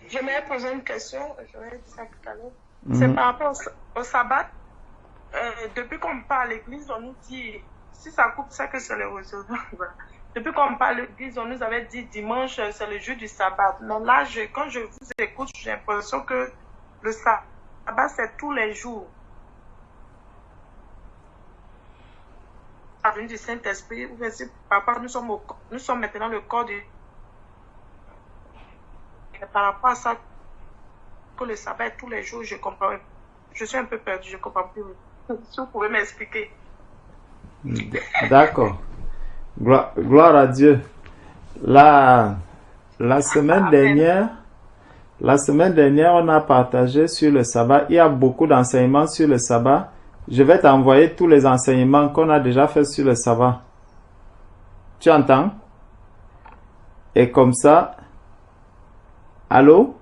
J'aimerais poser une question, j'aurais dit ça tout à l'heure. C'est Mhm. par rapport au sabbat. Depuis qu'on parle à l'église, on nous dit, si ça coupe, c'est que c'est le réseau. Voilà. Depuis qu'on parle à l'église, on nous avait dit dimanche, c'est le jour du sabbat. Mais là, quand je vous écoute, j'ai l'impression que le sabbat, c'est tous les jours. La venue du Saint-Esprit, ou bien si papa, nous sommes maintenant le corps du. Et par rapport à ça, que le sabbat est tous les jours, je comprends. Je suis un peu perdue, je comprends plus. Si vous pouvez m'expliquer. D'accord. Gloire à Dieu. La, la semaine Amen. dernière, la semaine dernière, on a partagé sur le sabbat. Il y a beaucoup d'enseignements sur le sabbat. Je vais t'envoyer tous les enseignements qu'on a déjà fait sur le sabbat. Tu entends? Et comme ça, allô?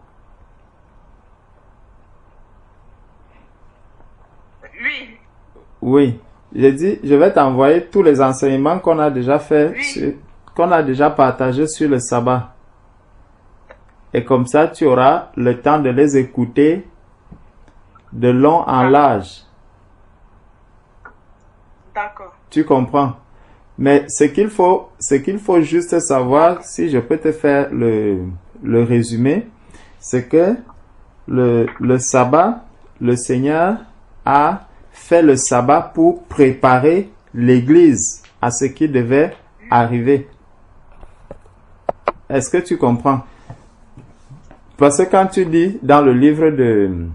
Oui, Oui. J'ai dit, je vais t'envoyer tous les enseignements qu'on a déjà fait, oui. qu'on a déjà partagé sur le sabbat. Et comme ça, tu auras le temps de les écouter de long en large. D'accord. Tu comprends? Mais ce qu'il faut juste savoir, si je peux te faire le résumé, c'est que le sabbat, le Seigneur a fait le sabbat pour préparer l'église à ce qui devait arriver. Est-ce que tu comprends? Parce que quand tu lis dans le livre de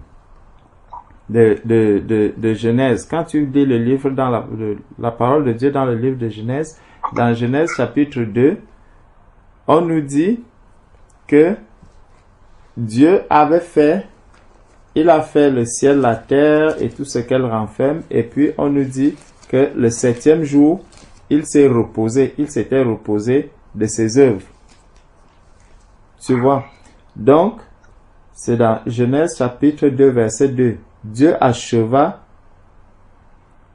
Genèse, quand tu lis le livre dans la parole de Dieu dans le livre de Genèse, dans Genèse chapitre 2, on nous dit que Dieu il a fait le ciel, la terre et tout ce qu'elle renferme, et puis on nous dit que le septième jour, il s'était reposé de ses œuvres. Tu vois? Donc, c'est dans Genèse chapitre 2, verset 2. Dieu acheva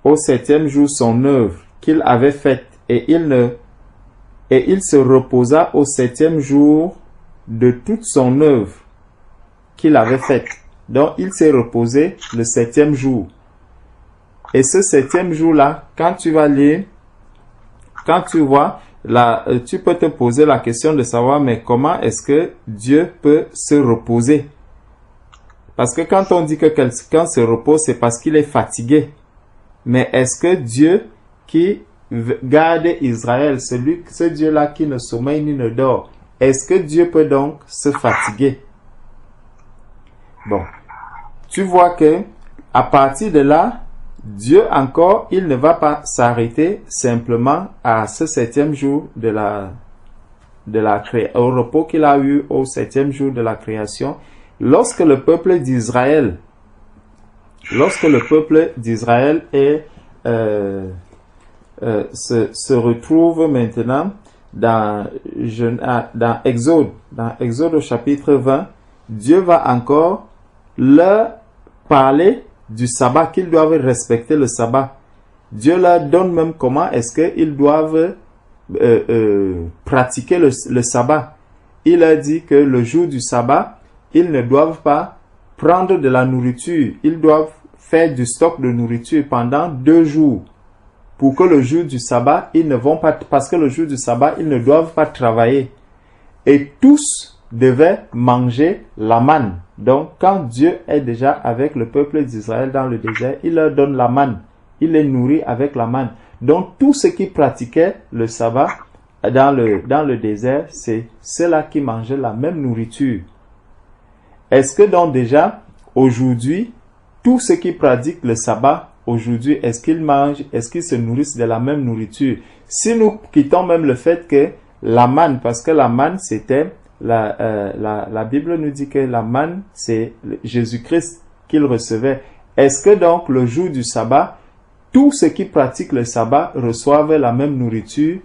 au septième jour son œuvre qu'il avait faite et il se reposa au septième jour de toute son œuvre qu'il avait faite. Donc, il s'est reposé le septième jour. Et ce septième jour-là, quand tu vas lire, quand tu vois, tu peux te poser la question de savoir, mais comment est-ce que Dieu peut se reposer? Parce que quand on dit que quelqu'un se repose, c'est parce qu'il est fatigué. Mais est-ce que Dieu qui garde Israël, ce Dieu-là qui ne sommeille ni ne dort, est-ce que Dieu peut donc se fatiguer? Bon, tu vois que à partir de là, Dieu encore, il ne va pas s'arrêter simplement à ce septième jour au repos qu'il a eu au septième jour de la création. Lorsque le peuple d'Israël se retrouve maintenant dans Exode au chapitre 20, Dieu va encore leur parler du sabbat, qu'ils doivent respecter le sabbat. Dieu leur donne même comment est-ce qu'ils doivent pratiquer le sabbat. Il a dit que le jour du sabbat, ils ne doivent pas prendre de la nourriture. Ils doivent faire du stock de nourriture pendant 2 jours. Pour que le jour du sabbat, parce que le jour du sabbat, ils ne doivent pas travailler. Et tous devaient manger la manne. Donc, quand Dieu est déjà avec le peuple d'Israël dans le désert, il leur donne la manne. Il les nourrit avec la manne. Donc, tous ceux qui pratiquaient le sabbat dans le désert, c'est ceux-là qui mangeaient la même nourriture. Est-ce que donc déjà, aujourd'hui, tous ceux qui pratiquent le sabbat, aujourd'hui, est-ce qu'ils mangent, est-ce qu'ils se nourrissent de la même nourriture? Si nous quittons même le fait que la manne, parce que la manne, c'était, la Bible nous dit que la manne, c'est Jésus-Christ qu'il recevait. Est-ce que donc, le jour du sabbat, tous ceux qui pratiquent le sabbat reçoivent la même nourriture,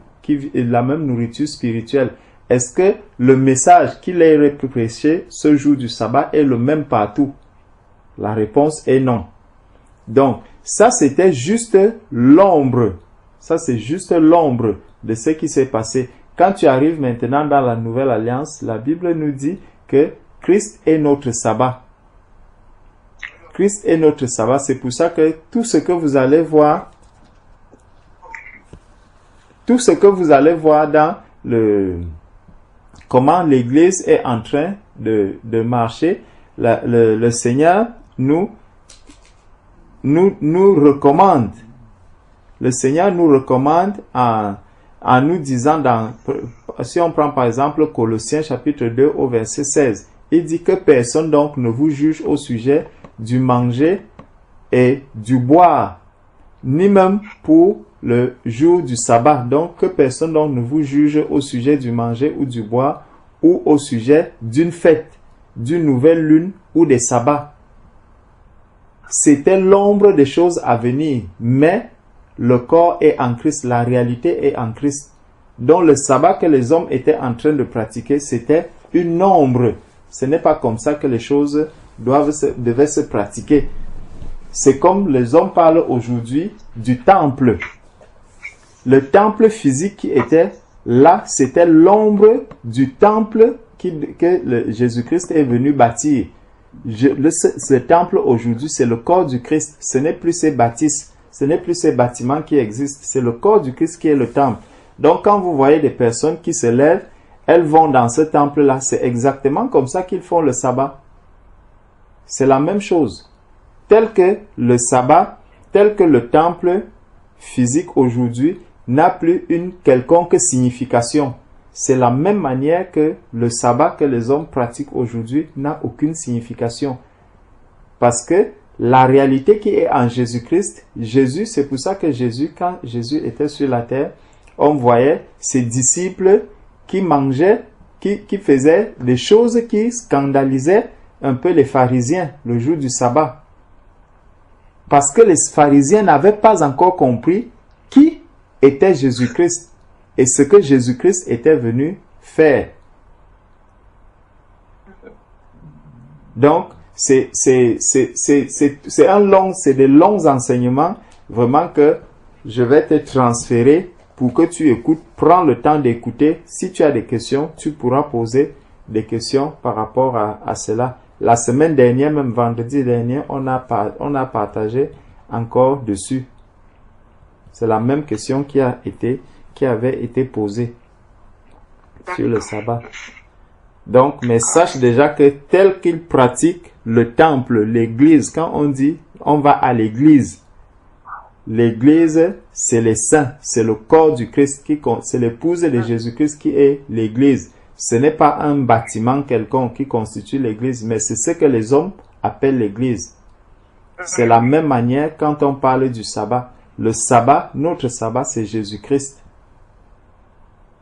la même nourriture spirituelle? Est-ce que le message qu'il est prêché ce jour du sabbat est le même partout? La réponse est non. Donc, ça c'était juste l'ombre. Ça c'est juste l'ombre de ce qui s'est passé. Quand tu arrives maintenant dans la Nouvelle Alliance, la Bible nous dit que Christ est notre sabbat. Christ est notre sabbat. C'est pour ça que tout ce que vous allez voir dans comment l'Église est en train de marcher, le Seigneur nous recommande. Le Seigneur nous recommande en nous disant, si on prend par exemple Colossiens chapitre 2 au verset 16, il dit que personne donc ne vous juge au sujet du manger et du boire, ni même pour le jour du sabbat. Donc que personne donc ne vous juge au sujet du manger ou du boire, ou au sujet d'une fête, d'une nouvelle lune ou des sabbats. C'était l'ombre des choses à venir, mais le corps est en Christ, la réalité est en Christ. Donc le sabbat que les hommes étaient en train de pratiquer, c'était une ombre. Ce n'est pas comme ça que les choses devaient se pratiquer. C'est comme les hommes parlent aujourd'hui du temple. Le temple physique qui était là, c'était l'ombre du temple que Jésus-Christ est venu bâtir. Ce temple aujourd'hui, c'est le corps du Christ. Ce n'est plus ces bâtisses, ce n'est plus ces bâtiments qui existent. C'est le corps du Christ qui est le temple. Donc quand vous voyez des personnes qui se lèvent, elles vont dans ce temple-là. C'est exactement comme ça qu'ils font le sabbat. C'est la même chose. Tel que le sabbat, tel que le temple physique aujourd'hui n'a plus une quelconque signification. C'est la même manière que le sabbat que les hommes pratiquent aujourd'hui n'a aucune signification. Parce que la réalité qui est en Jésus-Christ, c'est pour ça que Jésus, quand Jésus était sur la terre, on voyait ses disciples qui mangeaient, qui faisaient des choses qui scandalisaient un peu les pharisiens le jour du sabbat. Parce que les pharisiens n'avaient pas encore compris qui était Jésus-Christ et ce que Jésus-Christ était venu faire. Donc, c'est des longs enseignements vraiment que je vais te transférer pour que tu écoutes. Prends le temps d'écouter. Si tu as des questions, tu pourras poser des questions par rapport à cela. La semaine dernière, même vendredi dernier, on a partagé encore dessus. C'est la même question qui avait été posée sur le sabbat. Donc, mais sache déjà que tel qu'il pratique le temple, l'église, quand on dit on va à l'église, l'église c'est les saints, c'est le corps du Christ, c'est l'épouse de Jésus-Christ qui est l'église. Ce n'est pas un bâtiment quelconque qui constitue l'église, mais c'est ce que les hommes appellent l'église. C'est la même manière quand on parle du sabbat. Le sabbat, notre sabbat, c'est Jésus-Christ.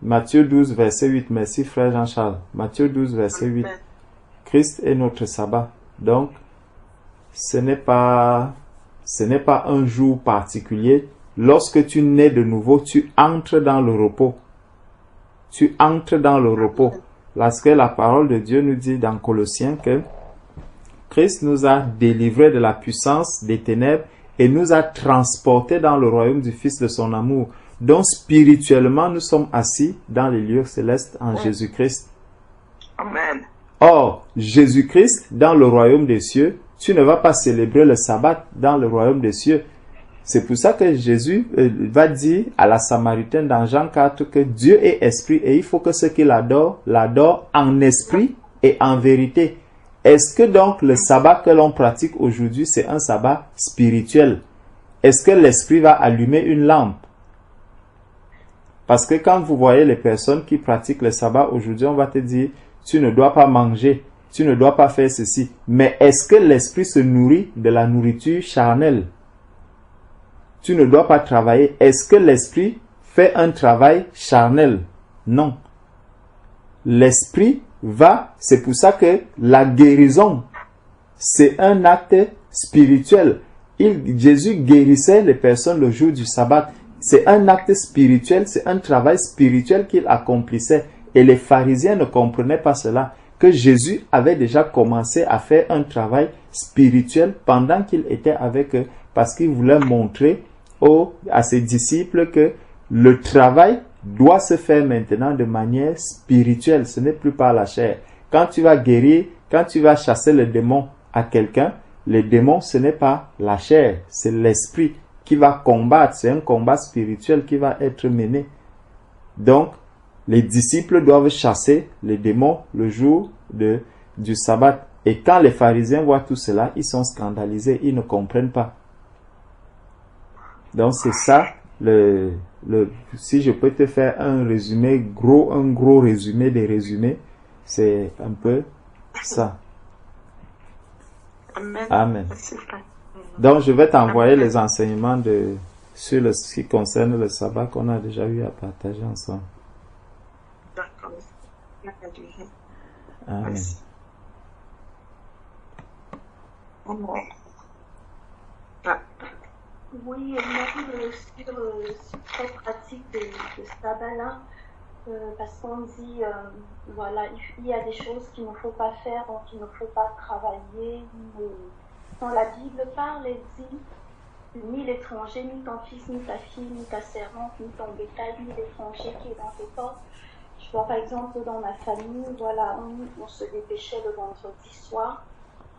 Matthieu 12, verset 8. Merci frère Jean-Charles. Matthieu 12, verset 8. Christ est notre sabbat. Donc, ce n'est pas un jour particulier. Lorsque tu nais de nouveau, tu entres dans le repos. Tu entres dans le repos. Parce que la parole de Dieu nous dit dans Colossiens que Christ nous a délivrés de la puissance des ténèbres et nous a transportés dans le royaume du Fils de son amour. Donc spirituellement, nous sommes assis dans les lieux célestes en Jésus-Christ. Amen. Or, Jésus-Christ, dans le royaume des cieux, tu ne vas pas célébrer le sabbat dans le royaume des cieux. C'est pour ça que Jésus va dire à la Samaritaine dans Jean 4 que Dieu est esprit et il faut que ceux qui l'adorent en esprit et en vérité. Est-ce que donc le sabbat que l'on pratique aujourd'hui, c'est un sabbat spirituel? Est-ce que l'esprit va allumer une lampe? Parce que quand vous voyez les personnes qui pratiquent le sabbat aujourd'hui, on va te dire, tu ne dois pas manger, tu ne dois pas faire ceci. Mais est-ce que l'esprit se nourrit de la nourriture charnelle? Tu ne dois pas travailler. Est-ce que l'esprit fait un travail charnel? Non. L'esprit va, c'est pour ça que la guérison, c'est un acte spirituel. Jésus guérissait les personnes le jour du sabbat. C'est un acte spirituel, c'est un travail spirituel qu'il accomplissait. Et les pharisiens ne comprenaient pas cela, que Jésus avait déjà commencé à faire un travail spirituel pendant qu'il était avec eux, parce qu'il voulait montrer à ses disciples que le travail doit se faire maintenant de manière spirituelle, ce n'est plus par la chair. Quand tu vas guérir quand tu vas chasser le démon à quelqu'un, le démon, ce n'est pas la chair, c'est l'esprit qui va combattre. C'est un combat spirituel qui va être mené. Donc, les disciples doivent chasser les démons le jour du sabbat. Et quand les pharisiens voient tout cela, ils sont scandalisés, ils ne comprennent pas. Donc, c'est ça, si je peux te faire un résumé, un gros résumé des résumés, c'est un peu ça. Amen. Donc, je vais t'envoyer les enseignements sur ce qui concerne le sabbat qu'on a déjà eu à partager ensemble. D'accord. Amen. Oui, même sur cette pratique de sabbat-là, parce qu'on dit, voilà, il y a des choses qu'il ne faut pas faire, donc il ne faut pas travailler. Quand la Bible parle, elle dit, ni l'étranger, ni ton fils, ni ta fille, ni ta servante, ni ton bétail, ni l'étranger qui est dans tes portes. Je vois par exemple dans ma famille, voilà, on se dépêchait le vendredi soir.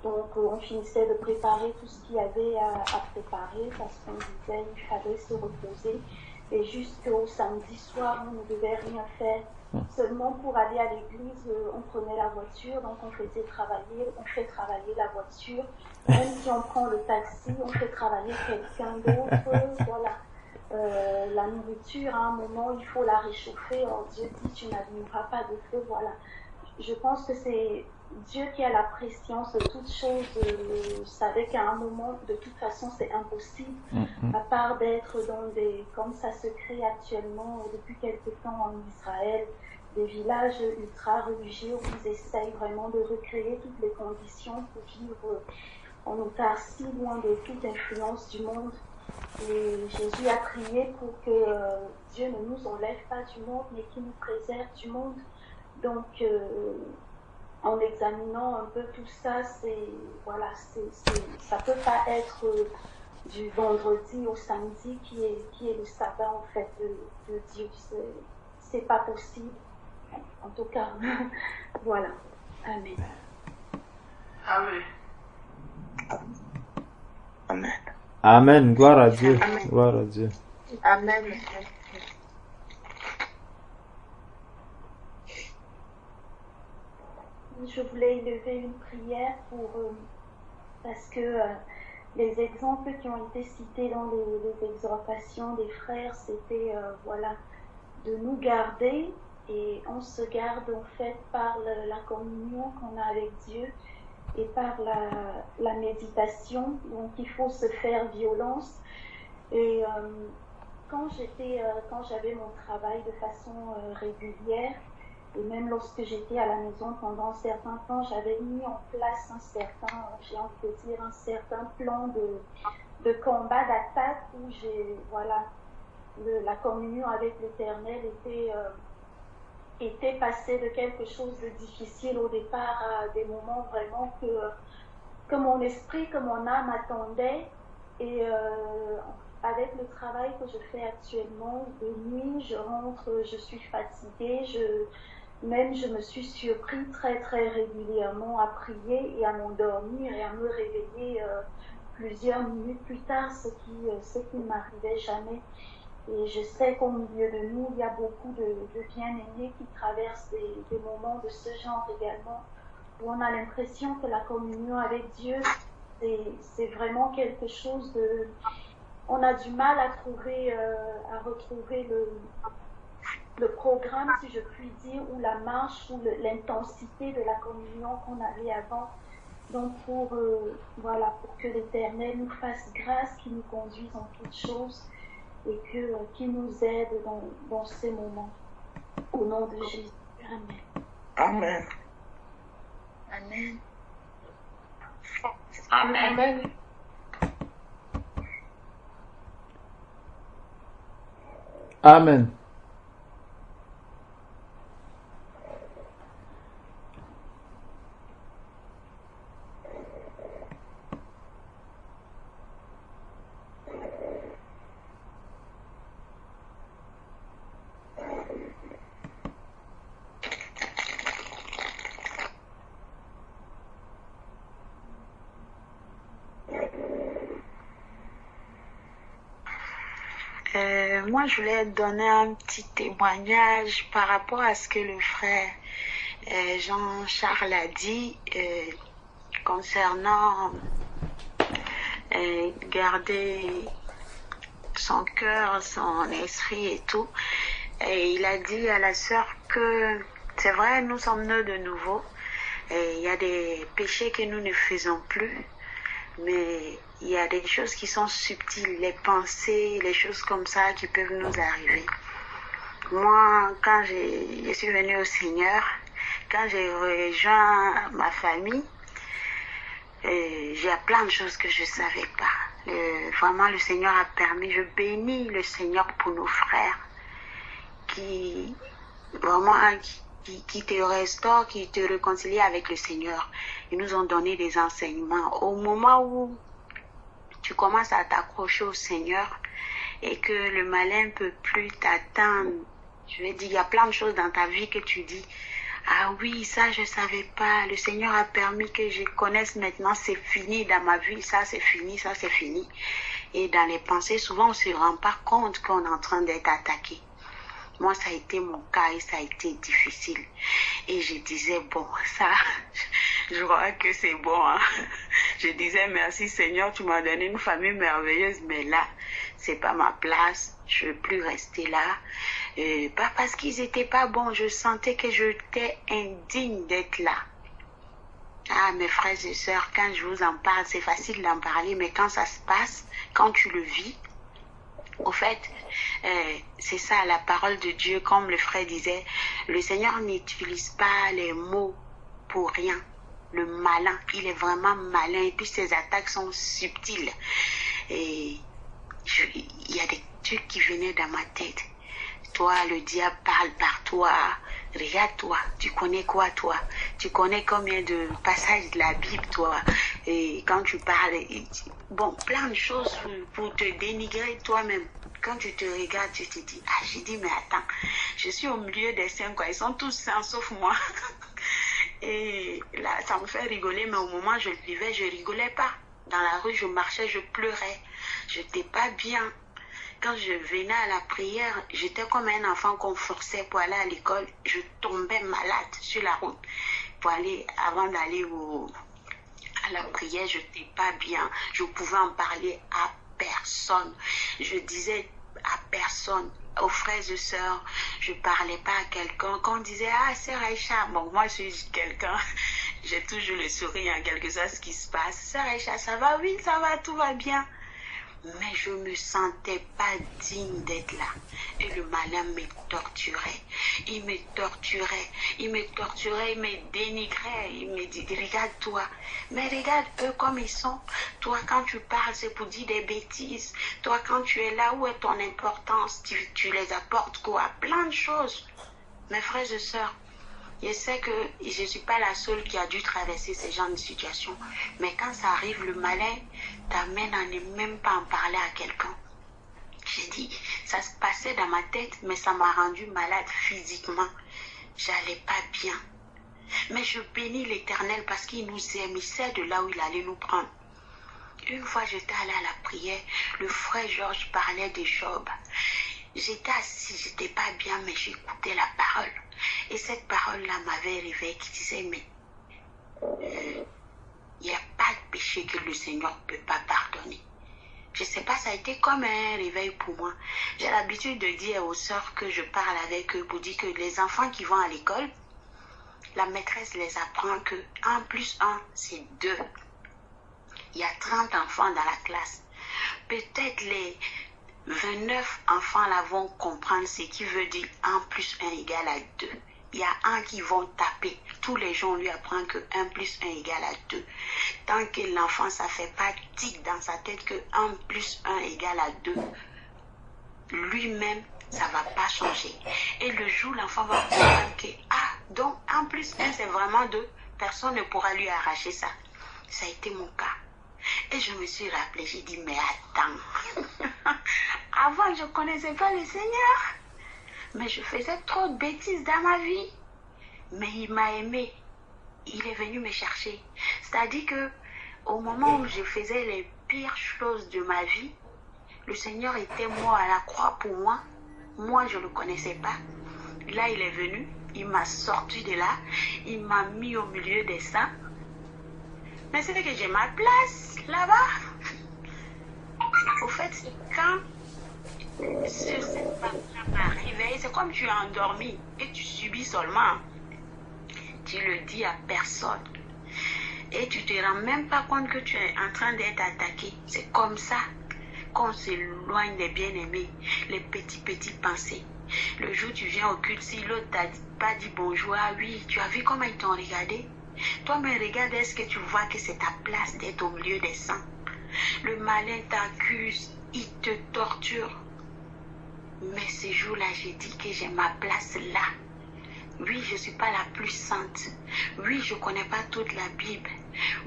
Donc, on finissait de préparer tout ce qu'il y avait à préparer parce qu'on disait qu'il fallait se reposer. Et jusqu'au samedi soir, on ne devait rien faire. Seulement pour aller à l'église, on prenait la voiture, donc on fait travailler la voiture. Même si on prend le taxi, on fait travailler quelqu'un d'autre. Voilà. La nourriture, à un moment, il faut la réchauffer. Alors Dieu dit, tu n'allumeras pas de feu. Voilà. Je pense que c'est Dieu qui a la préscience de toutes choses, savait qu'à un moment, de toute façon, c'est impossible, à part d'être dans comme ça se crée actuellement depuis quelque temps en Israël, des villages ultra religieux où ils essayent vraiment de recréer toutes les conditions pour vivre en autarcie, loin de toute influence du monde. Et Jésus a prié pour que Dieu ne nous enlève pas du monde, mais qu'il nous préserve du monde. Donc, en examinant un peu tout ça, ça peut pas être du vendredi au samedi qui est le sabbat en fait de Dieu. C'est pas possible. En tout cas, voilà. Amen. Amen. Amen. Amen. Gloire à Dieu. Amen. Gloire à Dieu. Amen. Je voulais élever une prière parce que les exemples qui ont été cités dans les exhortations des frères, c'était de nous garder, et on se garde en fait par la communion qu'on a avec Dieu et par la méditation. Donc il faut se faire violence. Et quand j'avais mon travail de façon régulière, et même lorsque j'étais à la maison pendant un certain temps, j'avais mis en place un certain plan de combat, d'attaque où la communion avec l'Éternel était passée de quelque chose de difficile au départ à des moments vraiment que mon esprit, que mon âme attendait. Et avec le travail que je fais actuellement, de nuit, je rentre, je suis fatiguée, je me suis surpris très très régulièrement à prier et à m'endormir et à me réveiller plusieurs minutes plus tard, ce qui ne m'arrivait jamais. Et je sais qu'au milieu de nous, il y a beaucoup de bien-aimés qui traversent des moments de ce genre également, où on a l'impression que la communion avec Dieu, c'est vraiment quelque chose de... On a du mal à retrouver le programme, si je puis dire, ou la marche, ou l'intensité de la communion qu'on avait avant. Donc pour que l'Éternel nous fasse grâce, qu'il nous conduise en toutes choses et qu'il nous aide dans ces moments. Au nom de Jésus. Amen. Amen. Amen. Amen. Amen. Moi, je voulais donner un petit témoignage par rapport à ce que le frère Jean-Charles a dit concernant garder son cœur, son esprit et tout. Et il a dit à la sœur que c'est vrai, nous sommes nés de nouveau. Et il y a des péchés que nous ne faisons plus. Mais il y a des choses qui sont subtiles, les pensées, les choses comme ça qui peuvent nous arriver. Moi, quand je suis venue au Seigneur, quand j'ai rejoint ma famille, il y a plein de choses que je ne savais pas. Vraiment, le Seigneur a permis, je bénis le Seigneur pour nos frères qui vraiment qui te restaurent, qui te réconcilient avec le Seigneur. Ils nous ont donné des enseignements. Au moment où tu commences à t'accrocher au Seigneur et que le malin ne peut plus t'atteindre, je vais dire, il y a plein de choses dans ta vie que tu dis, ah oui, ça je ne savais pas, le Seigneur a permis que je connaisse maintenant, c'est fini dans ma vie, ça c'est fini, ça c'est fini. Et dans les pensées, souvent on ne se rend pas compte qu'on est en train d'être attaqué. Moi, ça a été mon cas et ça a été difficile. Et je disais, bon, ça, je crois que c'est bon. Hein. Je disais, merci Seigneur, tu m'as donné une famille merveilleuse, mais là, c'est pas ma place. Je ne veux plus rester là. Pas parce qu'ils n'étaient pas bons, je sentais que j'étais indigne d'être là. Ah, mes frères et sœurs, quand je vous en parle, c'est facile d'en parler, mais quand ça se passe, quand tu le vis, au fait, c'est ça la parole de Dieu, comme le frère disait, le Seigneur n'utilise pas les mots pour rien. Le malin, il est vraiment malin et puis ses attaques sont subtiles. Et il y a des trucs qui venaient dans ma tête. Toi, le diable parle par toi. Regarde-toi, tu connais quoi toi? Tu connais combien de passages de la Bible toi? Et quand tu parles, bon, plein de choses pour te dénigrer toi-même. Quand tu te regardes, tu te dis, ah, j'ai dit, mais attends, je suis au milieu des saints, quoi. Ils sont tous saints sauf moi. Et là, ça me fait rigoler, mais au moment où je le vivais, je rigolais pas. Dans la rue, je marchais, je pleurais. Je n'étais pas bien. Quand je venais à la prière, j'étais comme un enfant qu'on forçait pour aller à l'école. Je tombais malade sur la route pour aller, avant d'aller à la prière, je n'étais pas bien. Je pouvais en parler à personne. Je disais à personne, aux frères et sœurs, je ne parlais pas à quelqu'un. Quand on disait, ah, sœur Aïcha, bon, moi je suis quelqu'un, j'ai toujours le sourire en quelque sorte ce qui se passe. Sœur Aïcha, ça va? Oui, ça va, tout va bien. Mais je ne me sentais pas digne d'être là. Et le malin me torturait. Il me torturait. Il me torturait, il me dénigrait. Il me dit, regarde-toi. Mais regarde eux comme ils sont. Toi, quand tu parles, c'est pour dire des bêtises. Toi, quand tu es là, où est ton importance? Tu les apportes quoi? Plein de choses. Mes frères et sœurs, je sais que je ne suis pas la seule qui a dû traverser ce genre de situation. Mais quand ça arrive, le malin t'amène à ne même pas en parler à quelqu'un. J'ai dit, ça se passait dans ma tête, mais ça m'a rendu malade physiquement. J'allais pas bien. Mais je bénis l'Éternel parce qu'il nous aime. Il sait de là où il allait nous prendre. Une fois, j'étais allée à la prière. Le frère Georges parlait de Job. J'étais assise, j'étais pas bien, mais j'écoutais la parole. Et cette parole-là m'avait réveillée qui disait, mais il n'y a pas de péché que le Seigneur ne peut pas pardonner. Je ne sais pas, ça a été comme un réveil pour moi. J'ai l'habitude de dire aux sœurs que je parle avec eux pour dire que les enfants qui vont à l'école, la maîtresse les apprend que 1 plus 1, c'est 2. Il y a 30 enfants dans la classe. Peut-être les 29 enfants là vont comprendre ce qui veut dire 1 plus 1 égale à 2. Il y a un qui vont taper. Tous les jours, on lui apprend que 1 plus 1 égale à 2. Tant que l'enfant, ça ne fait pas tic dans sa tête que 1 plus 1 égale à 2, lui-même, ça ne va pas changer. Et le jour, l'enfant va comprendre que, ah, donc 1 plus 1, c'est vraiment 2. Personne ne pourra lui arracher ça. Ça a été mon cas. Et je me suis rappelé, j'ai dit, mais attends. Avant, je ne connaissais pas le Seigneur. Mais je faisais trop de bêtises dans ma vie. Mais il m'a aimé. Il est venu me chercher. C'est-à-dire que au moment où je faisais les pires choses de ma vie, Le Seigneur était mort à la croix pour moi. Moi, je ne le connaissais pas. Là, il est venu. Il m'a sorti de là. Il m'a mis au milieu des saints. Mais c'est que j'ai ma place là-bas. Au fait, c'est quand cette parole m'a réveillée, c'est comme tu es endormi et tu subis seulement. Tu le dis à personne. Et tu te rends même pas compte que tu es en train d'être attaqué. C'est comme ça qu'on s'éloigne des bien-aimés, les petits pensées. Le jour où tu viens au culte, si l'autre t'a pas dit bonjour, ah oui, tu as vu comment ils t'ont regardé? Toi, mais regarde, est-ce que tu vois que c'est ta place d'être au milieu des saints? Le malin t'accuse, il te torture. Mais ce jour-là, j'ai dit que j'ai ma place là. Oui, je ne suis pas la plus sainte. Oui, je ne connais pas toute la Bible.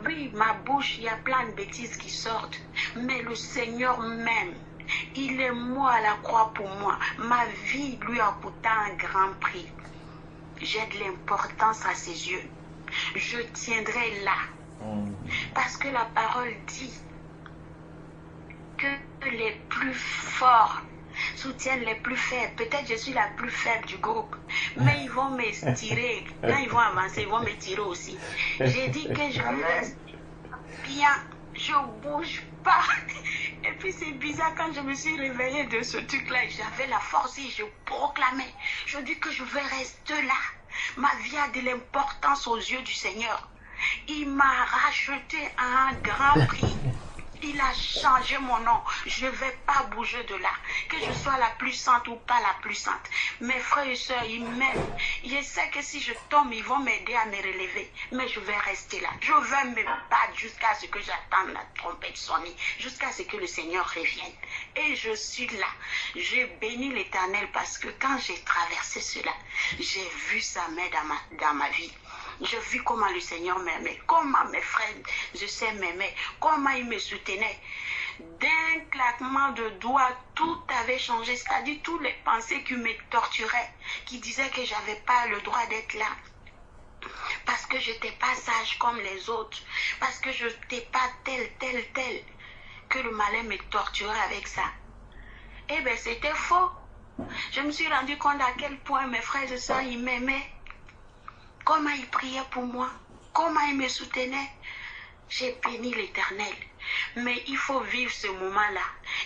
Oui, ma bouche, il y a plein de bêtises qui sortent. Mais le Seigneur m'aime. Il est mort à la croix pour moi. Ma vie lui a coûté un grand prix. J'ai de l'importance à ses yeux. Je tiendrai là. Parce que la parole dit que les plus forts soutiennent les plus faibles. Peut-être je suis la plus faible du groupe, mais ils vont me tirer. Quand ils vont avancer, ils vont me tirer aussi. J'ai dit que je reste bien, je bouge pas. Et puis c'est bizarre, quand je me suis réveillée de ce truc-là, j'avais la force et je proclamais. Je dis que je vais rester là. Ma vie a de l'importance aux yeux du Seigneur. Il m'a racheté à un grand prix. Il a changé mon nom. Je ne vais pas bouger de là. Que je sois la plus sainte ou pas la plus sainte. Mes frères et sœurs, ils m'aiment. Je sais que si je tombe, ils vont m'aider à me relever. Mais je vais rester là. Je vais me battre jusqu'à ce que j'attende la trompette sonner. Jusqu'à ce que le Seigneur revienne. Et je suis là. J'ai béni l'Éternel parce que quand j'ai traversé cela, j'ai vu sa main dans ma vie. J'ai vu comment le Seigneur m'aimait, comment mes frères, je sais, m'aimaient, comment ils me soutenaient. D'un claquement de doigts, tout avait changé. C'est-à-dire toutes les pensées qui me torturaient, qui disaient que je n'avais pas le droit d'être là. Parce que je n'étais pas sage comme les autres. Parce que je n'étais pas tel. Que le malin me torturait avec ça. Eh bien, c'était faux. Je me suis rendu compte à quel point mes frères et sœurs, ils m'aimaient. Comment il priait pour moi, comment il me soutenait. J'ai béni l'Éternel. Mais il faut vivre ce moment-là.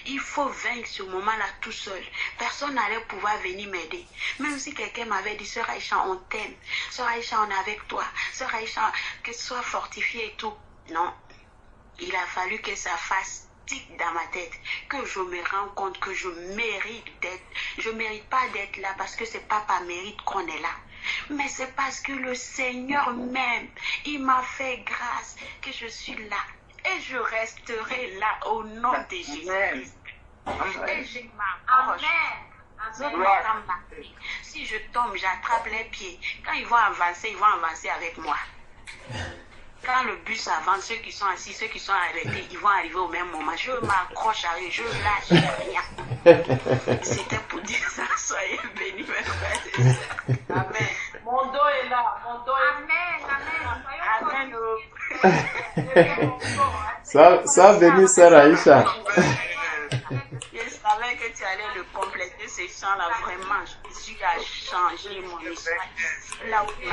Il faut vaincre ce moment-là tout seul. Personne n'allait pouvoir venir m'aider. Même si quelqu'un m'avait dit, Sœur Aïcha, on t'aime. Sœur Aïcha, on est avec toi. Sœur Aïcha, que tu sois fortifiée et tout. Non. Il a fallu que ça fasse tic dans ma tête. Que je me rende compte que je mérite pas d'être là parce que c'est pas par mérite qu'on est là. Mais c'est parce que le Seigneur m'aime. Il m'a fait grâce que je suis là. Et je resterai là au nom de Jésus-Christ. Et j'ai ma roche. Si je tombe, j'attrape les pieds. Quand ils vont avancer avec moi. Quand le bus avance, ceux qui sont assis, ceux qui sont arrêtés, ils vont arriver au même moment. Je m'accroche à eux, je lâche rien. C'était pour dire ça. Soyez bénis, mes frères. Amen. Mon dos est là. Mon dos est Amen. Amen. Sois béni, Sœur Aïcha. Je savais que tu allais le compléter, ce chant-là. Vraiment, Jésus a changé mon histoire. Là où tu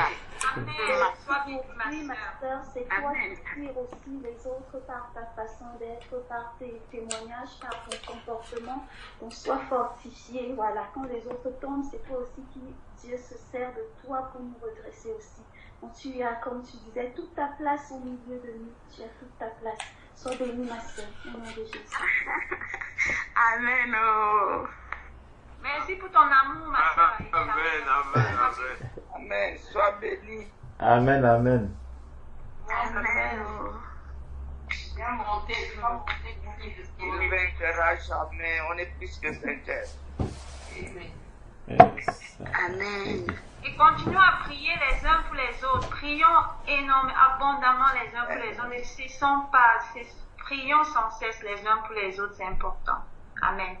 Oui, ma sœur, c'est toi d'instruire aussi les autres par ta façon d'être, par tes témoignages, par ton comportement, qu'on soit fortifié. Voilà, quand les autres tombent, c'est toi aussi qui Dieu se sert de toi pour nous redresser aussi. Donc tu as, comme tu disais, toute ta place au milieu de nous. Tu as toute ta place. Sois bénie, ma sœur, au nom de Jésus. Amen. Oh. Merci pour ton amour, ma soeur. Amen. Sois béni. Amen. Amen. Viens monter. Il ne vaincra jamais. On est plus que vainqueurs. Amen. Et continuons à prier les uns pour les autres. Prions énormément, abondamment les uns pour les autres. Ne cessons pas. Prions sans cesse les uns pour les autres. C'est important. Amen.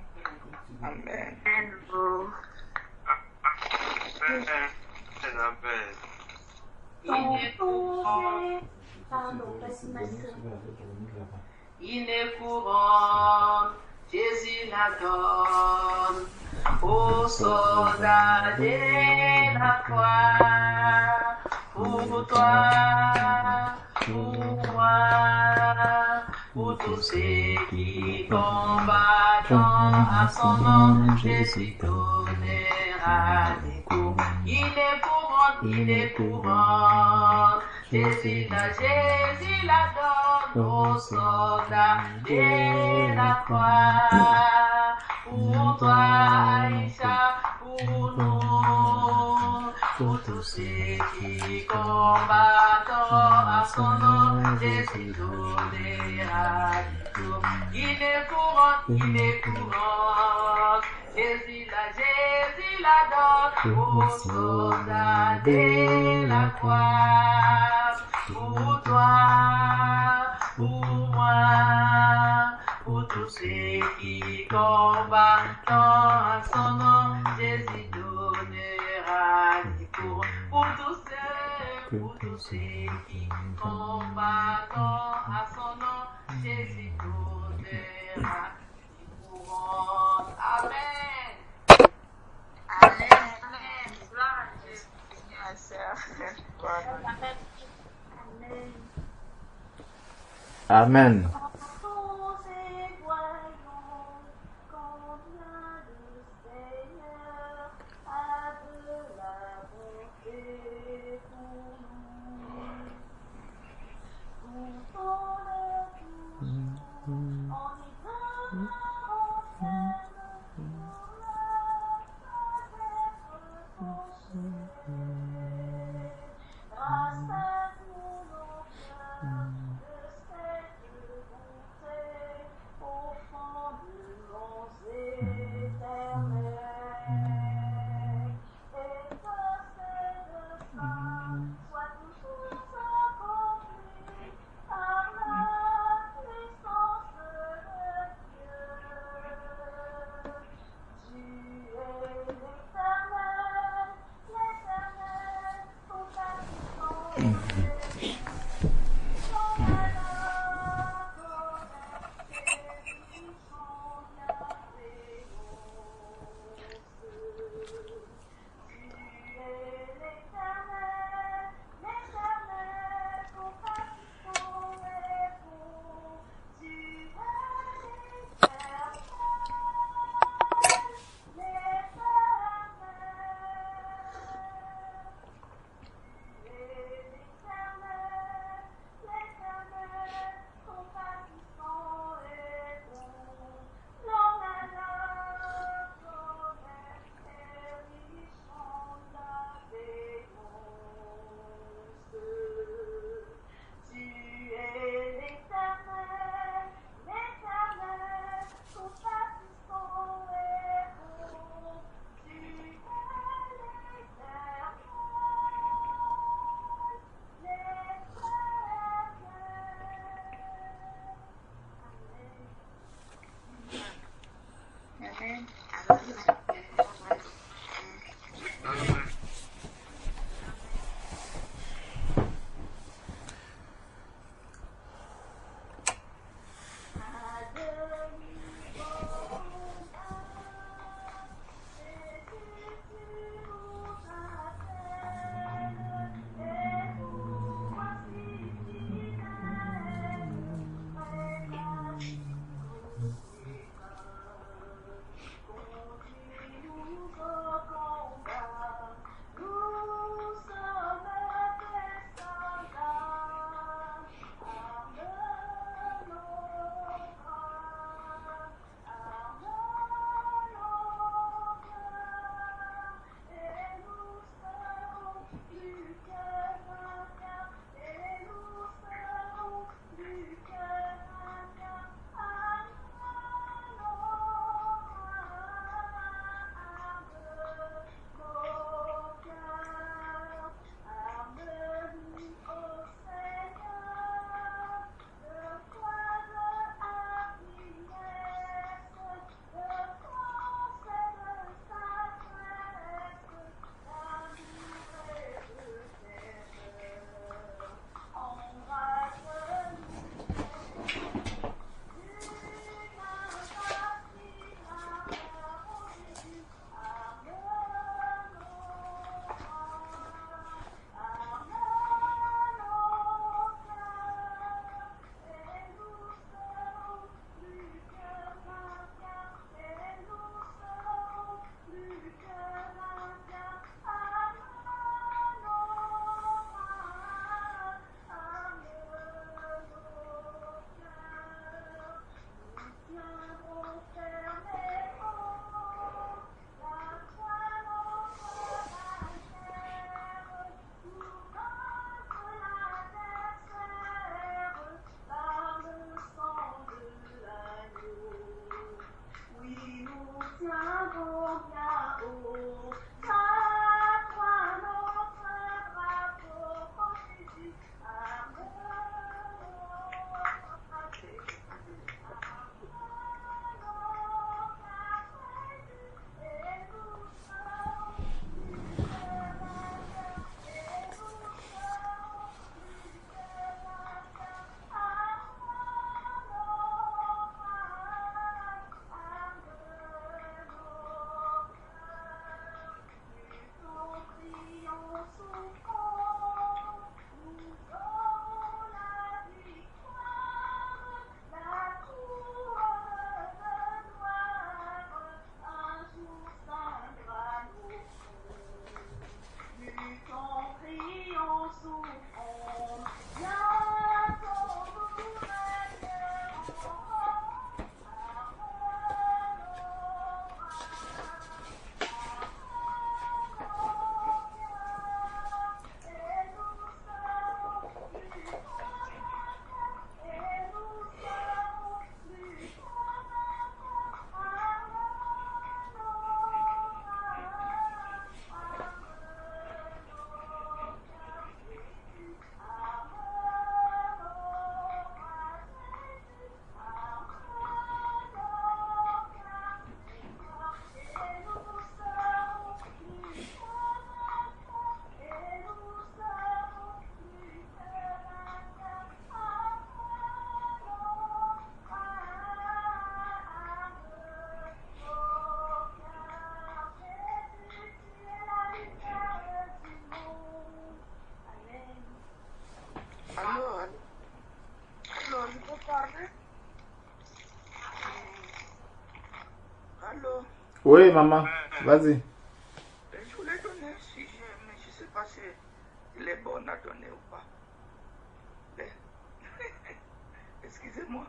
Amen. Pardon, vas-y, ma sœur. Il ne couronne, Jésus la donne aux soldats de la croix. Pour toi, pour moi, pour tous ceux qui combattent à son nom, Jésus donnera des coups. Il est courant, Jésus la donne aux soldats de la croix. Pour toi, Aïcha, pour nous, pour tous ceux qui combattent à son nom, Jésus donnera des coups. Il est courant, Jésus la donne aux soldats de la croix. Pour toi, pour moi, pour tous ceux qui combattent à son nom, Jésus donnera des coups. Pour tous ceux qui combattent à son nom, Jésus donnera des couronnes. Amen. Amen. Amen. Gloire à Dieu. Ma sœur. Voilà. Amen. Chantons et voyons combien le Seigneur a de la bonté pour nous. Poussons-le toujours en hymne en scène pour être penchés. Grâce à nous nos cœurs de cette bonté au fond du long éternel. Et que ces desseins soient toujours accomplis par la puissance de Dieu. Tu es l'Éternel, ton puissance. Oui, maman, vas-y. Je voulais donner un sujet, mais je ne sais pas si il est bon à donner ou pas. Mais, excusez-moi.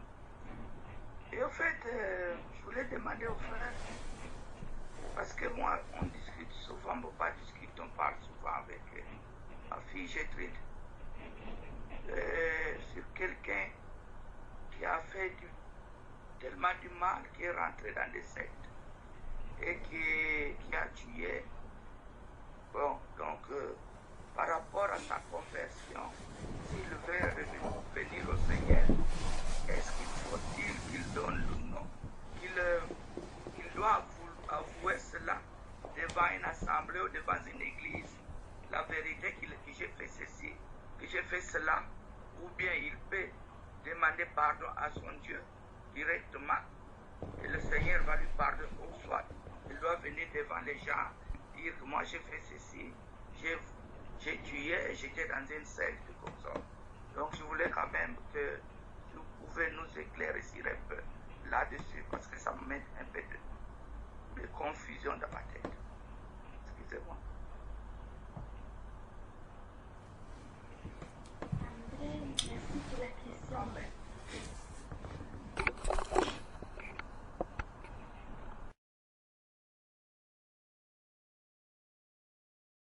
Et en fait, je voulais demander aux frères, parce que moi, on discute souvent, bon, pas discute, on parle souvent avec ma fille Gétrude, sur quelqu'un qui a fait tellement du mal, qui est rentré dans des sectes et qui a tué. Bon, donc, par rapport à sa conversion, s'il veut revenir au Seigneur, est-ce qu'il faut-il qu'il donne le nom, qu'il doit avouer cela devant une assemblée ou devant une église, la vérité que j'ai fait ceci, que j'ai fait cela, ou bien il peut demander pardon à son Dieu directement et le Seigneur va lui pardonner, ou soit il doit venir devant les gens, dire que moi j'ai fait ceci, j'ai tué et j'étais dans une secte comme ça. Donc je voulais quand même que vous pouvez nous éclaircir un peu là-dessus, parce